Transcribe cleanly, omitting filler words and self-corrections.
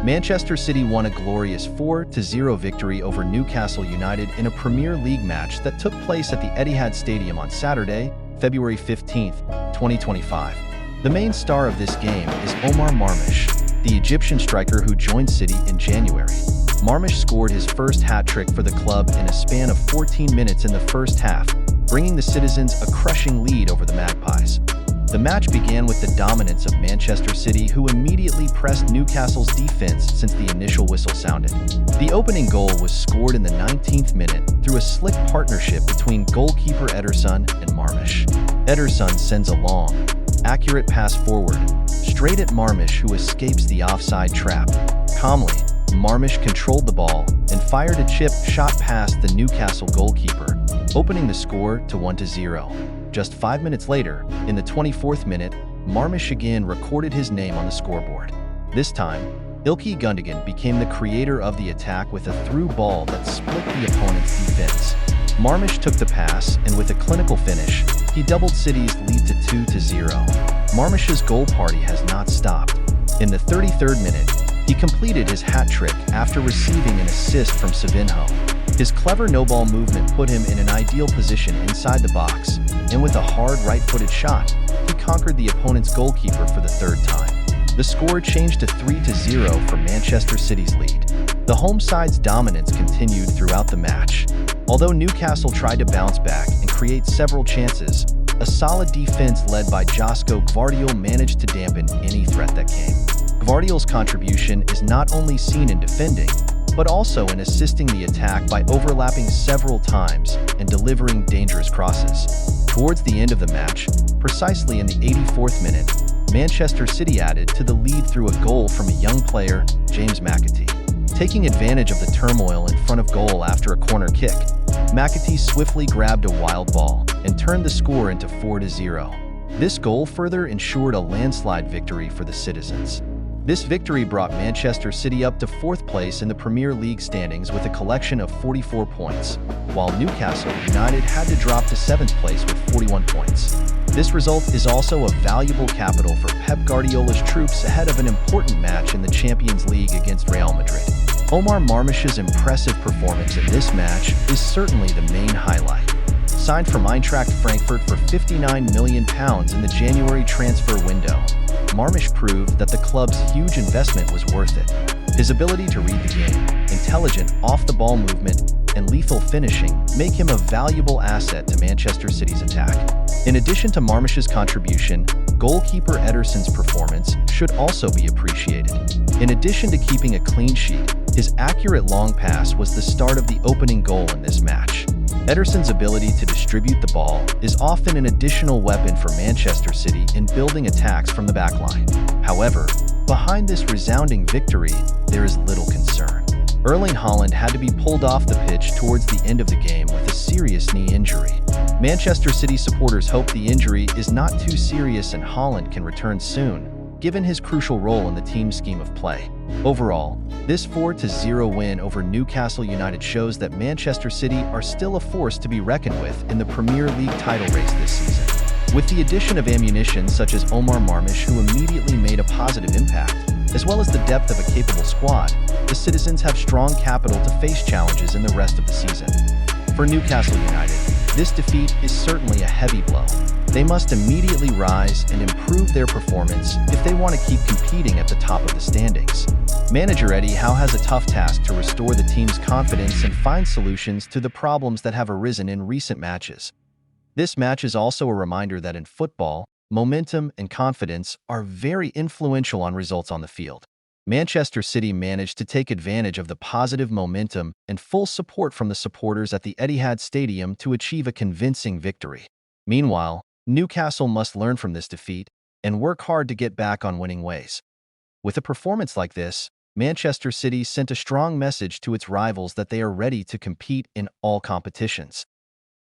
Manchester City won a glorious 4-0 victory over Newcastle United in a Premier League match that took place at the Etihad Stadium on Saturday, February 15, 2025. The main star of this game is Omar Marmoush, the Egyptian striker who joined City in January. Marmoush scored his first hat-trick for the club in a span of 14 minutes in the first half, bringing the citizens a crushing lead over the Magpies. The match began with the dominance of Manchester City, who immediately pressed Newcastle's defense since the initial whistle sounded. The opening goal was scored in the 19th minute through a slick partnership between goalkeeper Ederson and Marmoush. Ederson sends a long, accurate pass forward, straight at Marmoush, who escapes the offside trap. Calmly, Marmoush controlled the ball and fired a chip shot past the Newcastle goalkeeper, opening the score to 1-0. Just 5 minutes later, in the 24th minute, Marmoush again recorded his name on the scoreboard. This time, Ilkay Gundogan became the creator of the attack with a through ball that split the opponent's defense. Marmoush took the pass, and with a clinical finish, he doubled City's lead to 2-0. Marmoush's goal party has not stopped. In the 33rd minute, he completed his hat-trick after receiving an assist from Savinho. His clever no-ball movement put him in an ideal position inside the box, and with a hard right-footed shot, he conquered the opponent's goalkeeper for the third time. The score changed to 3-0 for Manchester City's lead. The home side's dominance continued throughout the match. Although Newcastle tried to bounce back and create several chances, a solid defense led by Josko Gvardiol managed to dampen any threat that came. Gvardiol's contribution is not only seen in defending, but also in assisting the attack by overlapping several times and delivering dangerous crosses. Towards the end of the match, precisely in the 84th minute, Manchester City added to the lead through a goal from a young player, James McAtee. Taking advantage of the turmoil in front of goal after a corner kick, McAtee swiftly grabbed a wild ball and turned the score into 4-0. This goal further ensured a landslide victory for the citizens. This victory brought Manchester City up to 4th place in the Premier League standings with a collection of 44 points, while Newcastle United had to drop to 7th place with 41 points. This result is also a valuable capital for Pep Guardiola's troops ahead of an important match in the Champions League against Real Madrid. Omar Marmoush's impressive performance in this match is certainly the main highlight. Signed from Eintracht Frankfurt for £59 million in the January transfer window, Marmoush proved that the club's huge investment was worth it. His ability to read the game, intelligent off-the-ball movement, and lethal finishing make him a valuable asset to Manchester City's attack. In addition to Marmoush's contribution, goalkeeper Ederson's performance should also be appreciated. In addition to keeping a clean sheet, his accurate long pass was the start of the opening goal in this match. Ederson's ability to distribute the ball is often an additional weapon for Manchester City in building attacks from the backline. However, behind this resounding victory, there is little concern. Erling Haaland had to be pulled off the pitch towards the end of the game with a serious knee injury. Manchester City supporters hope the injury is not too serious and Haaland can return soon, given his crucial role in the team's scheme of play. Overall, this 4-0 win over Newcastle United shows that Manchester City are still a force to be reckoned with in the Premier League title race this season. With the addition of ammunition such as Omar Marmoush, who immediately made a positive impact, as well as the depth of a capable squad, the citizens have strong capital to face challenges in the rest of the season. For Newcastle United, this defeat is certainly a heavy blow. They must immediately rise and improve their performance if they want to keep competing at the top of the standings. Manager Eddie Howe has a tough task to restore the team's confidence and find solutions to the problems that have arisen in recent matches. This match is also a reminder that in football, momentum and confidence are very influential on results on the field. Manchester City managed to take advantage of the positive momentum and full support from the supporters at the Etihad Stadium to achieve a convincing victory. Meanwhile, Newcastle must learn from this defeat and work hard to get back on winning ways. With a performance like this, Manchester City sent a strong message to its rivals that they are ready to compete in all competitions.